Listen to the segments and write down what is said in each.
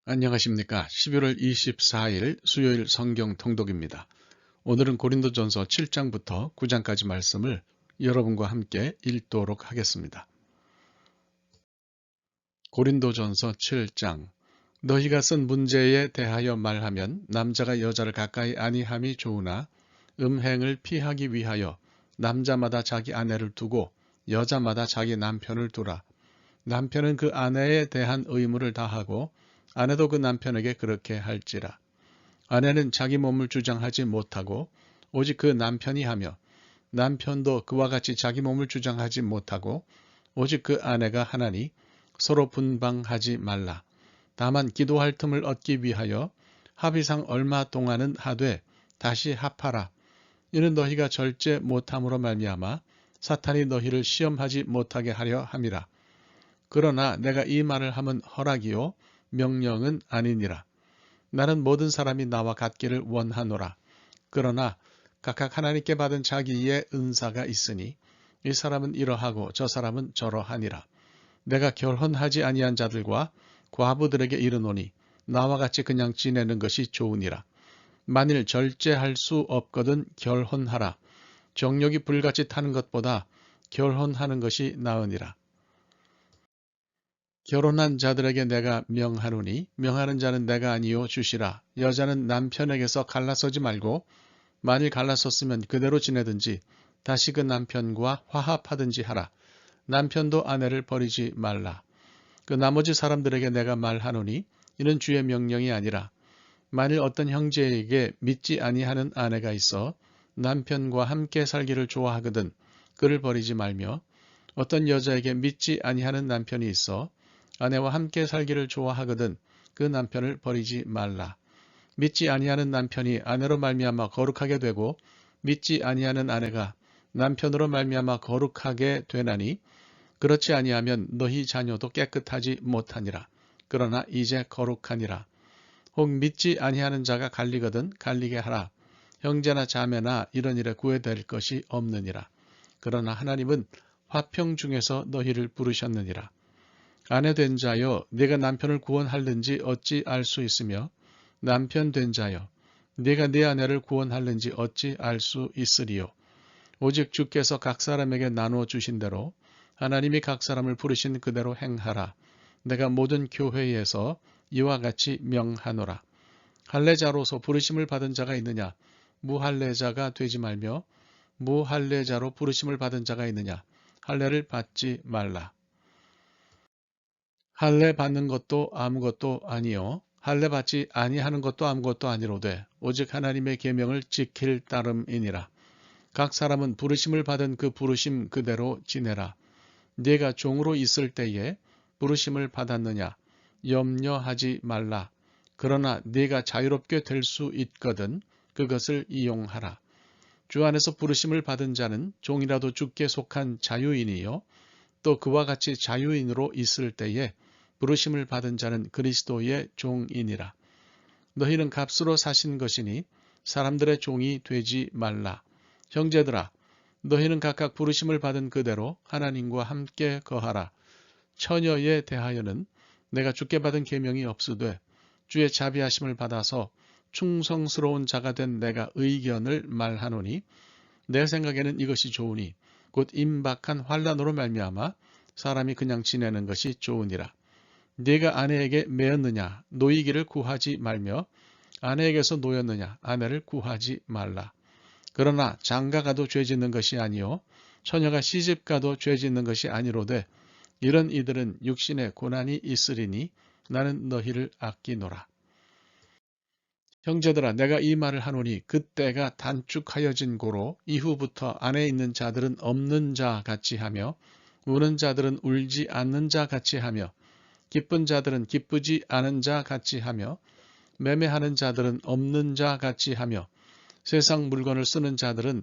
안녕하십니까. 11월 24일 수요일 성경 통독입니다. 오늘은 고린도전서 7장부터 9장까지 말씀을 여러분과 함께 읽도록 하겠습니다. 고린도전서 7장. 너희가 쓴 문제에 대하여 말하면 남자가 여자를 가까이 아니함이 좋으나 음행을 피하기 위하여 남자마다 자기 아내를 두고 여자마다 자기 남편을 두라. 남편은 그 아내에 대한 의무를 다하고 아내도 그 남편에게 그렇게 할지라. 아내는 자기 몸을 주장하지 못하고 오직 그 남편이 하며 남편도 그와 같이 자기 몸을 주장하지 못하고 오직 그 아내가 하나니 서로 분방하지 말라. 다만 기도할 틈을 얻기 위하여 합의상 얼마 동안은 하되 다시 합하라. 이는 너희가 절제 못함으로 말미암아 사탄이 너희를 시험하지 못하게 하려 함이라. 그러나 내가 이 말을 함은 허락이요 명령은 아니니라. 나는 모든 사람이 나와 같기를 원하노라. 그러나 각각 하나님께 받은 자기의 은사가 있으니 이 사람은 이러하고 저 사람은 저러하니라. 내가 결혼하지 아니한 자들과 과부들에게 이르노니 나와 같이 그냥 지내는 것이 좋으니라. 만일 절제할 수 없거든 결혼하라. 정욕이 불같이 타는 것보다 결혼하는 것이 나으니라. 결혼한 자들에게 내가 명하노니 명하는 자는 내가 아니요 주시라. 여자는 남편에게서 갈라서지 말고 만일 갈라섰으면 그대로 지내든지 다시 그 남편과 화합하든지 하라. 남편도 아내를 버리지 말라. 그 나머지 사람들에게 내가 말하노니 이는 주의 명령이 아니라 만일 어떤 형제에게 믿지 아니하는 아내가 있어 남편과 함께 살기를 좋아하거든 그를 버리지 말며 어떤 여자에게 믿지 아니하는 남편이 있어 아내와 함께 살기를 좋아하거든 그 남편을 버리지 말라. 믿지 아니하는 남편이 아내로 말미암아 거룩하게 되고 믿지 아니하는 아내가 남편으로 말미암아 거룩하게 되나니 그렇지 아니하면 너희 자녀도 깨끗하지 못하니라. 그러나 이제 거룩하니라. 혹 믿지 아니하는 자가 갈리거든 갈리게 하라. 형제나 자매나 이런 일에 구애될 것이 없느니라. 그러나 하나님은 화평 중에서 너희를 부르셨느니라. 아내 된 자여 네가 남편을 구원할는지 어찌 알 수 있으며 남편 된 자여 네가 네 아내를 구원할는지 어찌 알 수 있으리요. 오직 주께서 각 사람에게 나누어 주신 대로 하나님이 각 사람을 부르신 그대로 행하라. 내가 모든 교회에서 이와 같이 명하노라. 할례자로서 부르심을 받은 자가 있느냐 무할례자가 되지 말며 무할례자로 부르심을 받은 자가 있느냐 할례를 받지 말라. 할례 받는 것도 아무것도 아니요 할례 받지 아니하는 것도 아무것도 아니로되 오직 하나님의 계명을 지킬 따름이니라. 각 사람은 부르심을 받은 그 부르심 그대로 지내라. 네가 종으로 있을 때에 부르심을 받았느냐 염려하지 말라. 그러나 네가 자유롭게 될 수 있거든 그것을 이용하라. 주 안에서 부르심을 받은 자는 종이라도 주께 속한 자유인이요 또 그와 같이 자유인으로 있을 때에 부르심을 받은 자는 그리스도의 종이니라. 너희는 값으로 사신 것이니 사람들의 종이 되지 말라. 형제들아, 너희는 각각 부르심을 받은 그대로 하나님과 함께 거하라. 처녀에 대하여는 내가 주께 받은 계명이 없으되 주의 자비하심을 받아서 충성스러운 자가 된 내가 의견을 말하노니 내 생각에는 이것이 좋으니 곧 임박한 환난으로 말미암아 사람이 그냥 지내는 것이 좋으니라. 네가 아내에게 매었느냐 노이기를 구하지 말며 아내에게서 노였느냐 아내를 구하지 말라. 그러나 장가가도 죄짓는 것이 아니요 처녀가 시집가도 죄짓는 것이 아니로되 이런 이들은 육신에 고난이 있으리니 나는 너희를 아끼노라. 형제들아 내가 이 말을 하노니 그때가 단축하여진 고로 이후부터 안에 있는 자들은 없는 자 같이 하며 우는 자들은 울지 않는 자 같이 하며 기쁜 자들은 기쁘지 않은 자 같이 하며 매매하는 자들은 없는 자 같이 하며 세상 물건을 쓰는 자들은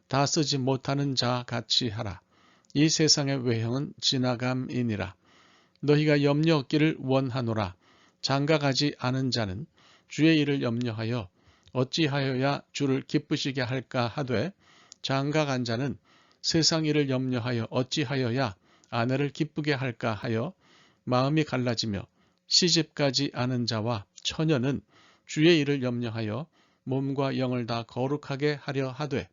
다 쓰지 못하는 자 같이 하라. 이 세상의 외형은 지나감이니라. 너희가 염려 없기를 원하노라. 장가가지 않은 자는 주의 일을 염려하여 어찌하여야 주를 기쁘시게 할까 하되 장가간 자는 세상 일을 염려하여 어찌하여야 아내를 기쁘게 할까 하여 마음이 갈라지며 시집가지 않은 자와 처녀는 주의 일을 염려하여 몸과 영을 다 거룩하게 하려 하되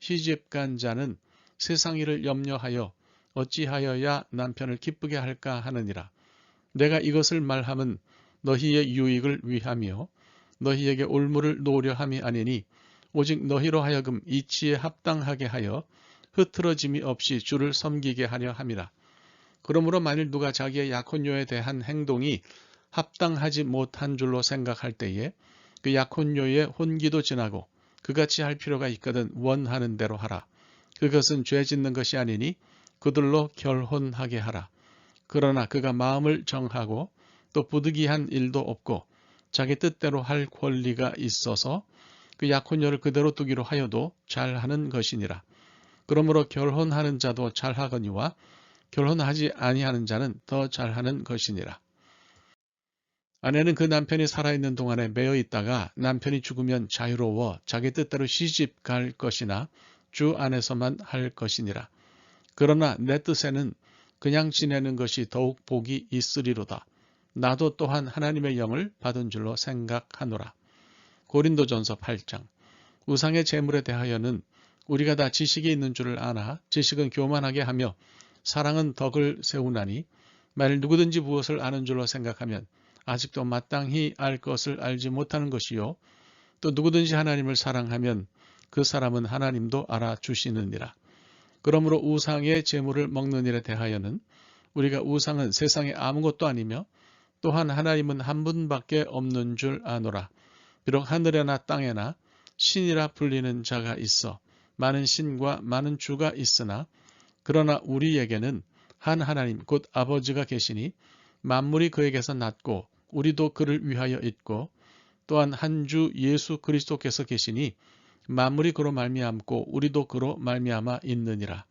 시집간 자는 세상 일을 염려하여 어찌하여야 남편을 기쁘게 할까 하느니라. 내가 이것을 말함은 너희의 유익을 위하며 너희에게 올무를 놓으려 함이 아니니 오직 너희로 하여금 이치에 합당하게 하여 흐트러짐이 없이 주를 섬기게 하려 함이라. 그러므로 만일 누가 자기의 약혼녀에 대한 행동이 합당하지 못한 줄로 생각할 때에 그 약혼녀의 혼기도 지나고 그같이 할 필요가 있거든 원하는 대로 하라. 그것은 죄 짓는 것이 아니니 그들로 결혼하게 하라. 그러나 그가 마음을 정하고 또 부득이한 일도 없고 자기 뜻대로 할 권리가 있어서 그 약혼녀를 그대로 두기로 하여도 잘하는 것이니라. 그러므로 결혼하는 자도 잘하거니와 결혼하지 아니하는 자는 더 잘하는 것이니라. 아내는 그 남편이 살아있는 동안에 매여 있다가 남편이 죽으면 자유로워 자기 뜻대로 시집 갈 것이나 주 안에서만 할 것이니라. 그러나 내 뜻에는 그냥 지내는 것이 더욱 복이 있으리로다. 나도 또한 하나님의 영을 받은 줄로 생각하노라. 고린도전서 8장. 우상의 제물에 대하여는 우리가 다 지식이 있는 줄을 아나 지식은 교만하게 하며 사랑은 덕을 세우나니 만일 누구든지 무엇을 아는 줄로 생각하면 아직도 마땅히 알 것을 알지 못하는 것이요 또 누구든지 하나님을 사랑하면 그 사람은 하나님도 알아주시느니라. 그러므로 우상의 제물을 먹는 일에 대하여는 우리가 우상은 세상에 아무것도 아니며 또한 하나님은 한 분밖에 없는 줄 아노라. 비록 하늘에나 땅에나 신이라 불리는 자가 있어 많은 신과 많은 주가 있으나 그러나 우리에게는 한 하나님 곧 아버지가 계시니 만물이 그에게서 났고 우리도 그를 위하여 있고 또한 한 주 예수 그리스도께서 계시니 만물이 그로 말미암고 우리도 그로 말미암아 있느니라.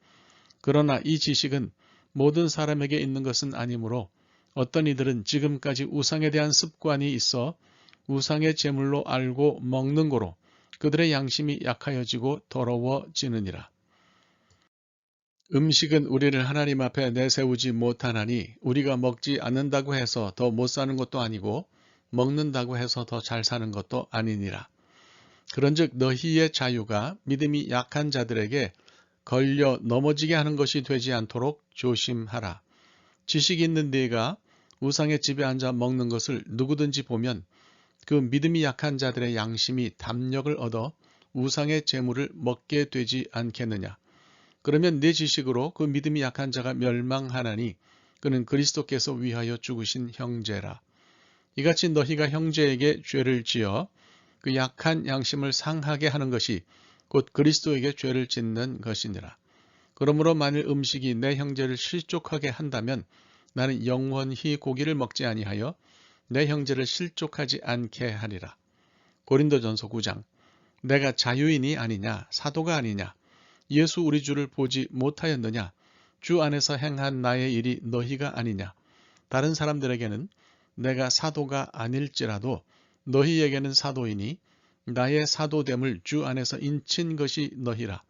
그러나 이 지식은 모든 사람에게 있는 것은 아니므로 어떤 이들은 지금까지 우상에 대한 습관이 있어 우상의 제물로 알고 먹는 거로 그들의 양심이 약하여지고 더러워지느니라. 음식은 우리를 하나님 앞에 내세우지 못하나니 우리가 먹지 않는다고 해서 더 못 사는 것도 아니고 먹는다고 해서 더 잘 사는 것도 아니니라. 그런즉 너희의 자유가 믿음이 약한 자들에게 걸려 넘어지게 하는 것이 되지 않도록 조심하라. 지식 있는 네가 우상의 집에 앉아 먹는 것을 누구든지 보면 그 믿음이 약한 자들의 양심이 담력을 얻어 우상의 재물을 먹게 되지 않겠느냐. 그러면 네 지식으로 그 믿음이 약한 자가 멸망하나니 그는 그리스도께서 위하여 죽으신 형제라. 이같이 너희가 형제에게 죄를 지어 그 약한 양심을 상하게 하는 것이 곧 그리스도에게 죄를 짓는 것이니라. 그러므로 만일 음식이 내 형제를 실족하게 한다면 나는 영원히 고기를 먹지 아니하여 내 형제를 실족하지 않게 하리라. 고린도전서 9장. 내가 자유인이 아니냐 사도가 아니냐 예수 우리 주를 보지 못하였느냐 주 안에서 행한 나의 일이 너희가 아니냐. 다른 사람들에게는 내가 사도가 아닐지라도 너희에게는 사도이니 나의 사도됨을 주 안에서 인친 것이 너희라.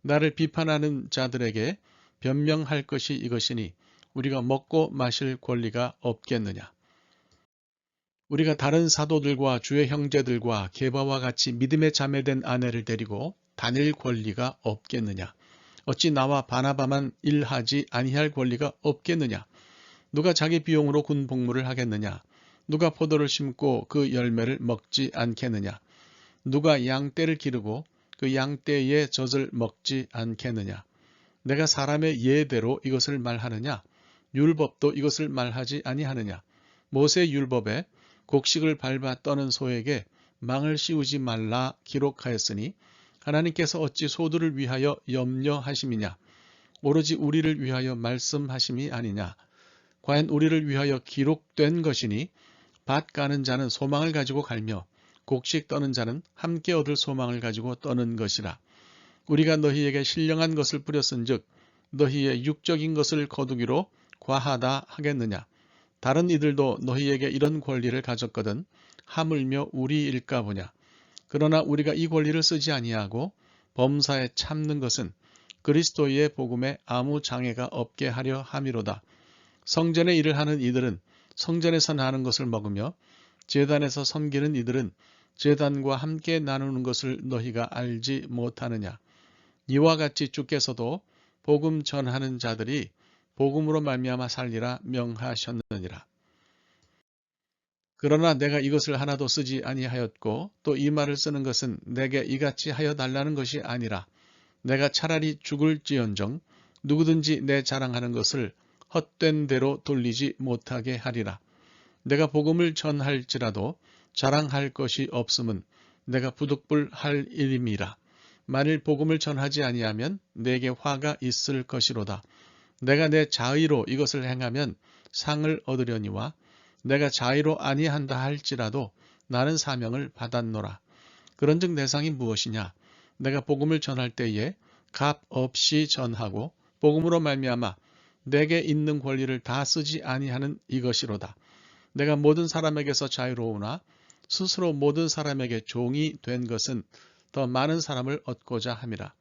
나를 비판하는 자들에게 변명할 것이 이것이니 우리가 먹고 마실 권리가 없겠느냐. 우리가 다른 사도들과 주의 형제들과 게바와 같이 믿음의 자매된 아내를 데리고 다닐 권리가 없겠느냐. 어찌 나와 바나바만 일하지 아니할 권리가 없겠느냐. 누가 자기 비용으로 군 복무를 하겠느냐. 누가 포도를 심고 그 열매를 먹지 않겠느냐. 누가 양떼를 기르고 그 양떼의 젖을 먹지 않겠느냐. 내가 사람의 예대로 이것을 말하느냐. 율법도 이것을 말하지 아니하느냐. 모세 율법에 곡식을 밟아 떠는 소에게 망을 씌우지 말라 기록하였으니 하나님께서 어찌 소들을 위하여 염려하심이냐. 오로지 우리를 위하여 말씀하심이 아니냐. 과연 우리를 위하여 기록된 것이니 밭 가는 자는 소망을 가지고 갈며 곡식 떠는 자는 함께 얻을 소망을 가지고 떠는 것이라. 우리가 너희에게 신령한 것을 뿌렸은즉 너희의 육적인 것을 거두기로 과하다 하겠느냐. 다른 이들도 너희에게 이런 권리를 가졌거든 하물며 우리일까 보냐. 그러나 우리가 이 권리를 쓰지 아니하고 범사에 참는 것은 그리스도의 복음에 아무 장애가 없게 하려 함이로다. 성전의 일을 하는 이들은 성전에서 나는 것을 먹으며 제단에서 섬기는 이들은 제단과 함께 나누는 것을 너희가 알지 못하느냐. 이와 같이 주께서도 복음 전하는 자들이 복음으로 말미암아 살리라 명하셨느니라. 그러나 내가 이것을 하나도 쓰지 아니하였고 또 이 말을 쓰는 것은 내게 이같이 하여 달라는 것이 아니라 내가 차라리 죽을지언정 누구든지 내 자랑하는 것을 헛된 대로 돌리지 못하게 하리라. 내가 복음을 전할지라도 자랑할 것이 없음은 내가 부득불할 일임이라. 만일 복음을 전하지 아니하면 내게 화가 있을 것이로다. 내가 내 자의로 이것을 행하면 상을 얻으려니와 내가 자의로 아니한다 할지라도 나는 사명을 받았노라. 그런즉 내 상이 무엇이냐? 내가 복음을 전할 때에 값 없이 전하고 복음으로 말미암아 내게 있는 권리를 다 쓰지 아니하는 이것이로다. 내가 모든 사람에게서 자유로우나 스스로 모든 사람에게 종이 된 것은 더 많은 사람을 얻고자 함이라.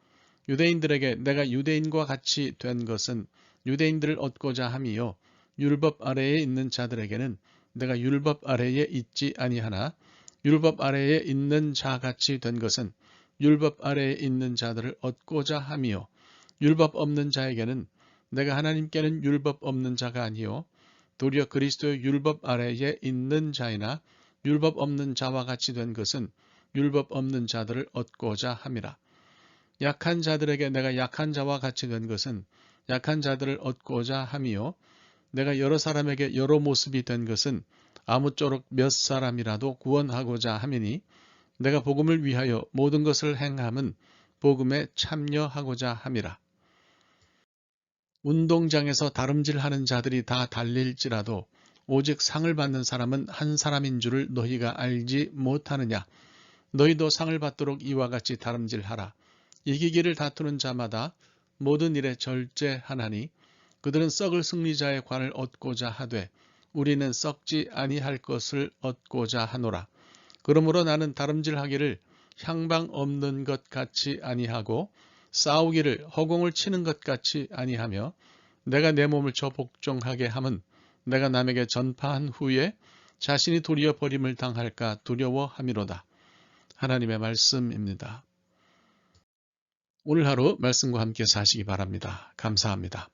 유대인들에게 내가 유대인과 같이 된 것은 유대인들을 얻고자 함이요 율법 아래에 있는 자들에게는 내가 율법 아래에 있지 아니하나 율법 아래에 있는 자같이 된 것은 율법 아래에 있는 자들을 얻고자 함이요 율법 없는 자에게는 내가 하나님께는 율법 없는 자가 아니요 도리어 그리스도의 율법 아래에 있는 자이나 율법 없는 자와 같이 된 것은 율법 없는 자들을 얻고자 함이라. 약한 자들에게 내가 약한 자와 같이 된 것은 약한 자들을 얻고자 함이요 내가 여러 사람에게 여러 모습이 된 것은 아무쪼록 몇 사람이라도 구원하고자 함이니 내가 복음을 위하여 모든 것을 행함은 복음에 참여하고자 함이라. 운동장에서 다름질하는 자들이 다 달릴지라도 오직 상을 받는 사람은 한 사람인 줄을 너희가 알지 못하느냐. 너희도 상을 받도록 이와 같이 다름질하라. 이기기를 다투는 자마다 모든 일에 절제하나니 그들은 썩을 승리자의 관을 얻고자 하되 우리는 썩지 아니할 것을 얻고자 하노라. 그러므로 나는 다름질하기를 향방 없는 것 같이 아니하고 싸우기를 허공을 치는 것 같이 아니하며 내가 내 몸을 저 복종하게 함은 내가 남에게 전파한 후에 자신이 도리어 버림을 당할까 두려워함이로다. 하나님의 말씀입니다. 오늘 하루 말씀과 함께 사시기 바랍니다. 감사합니다.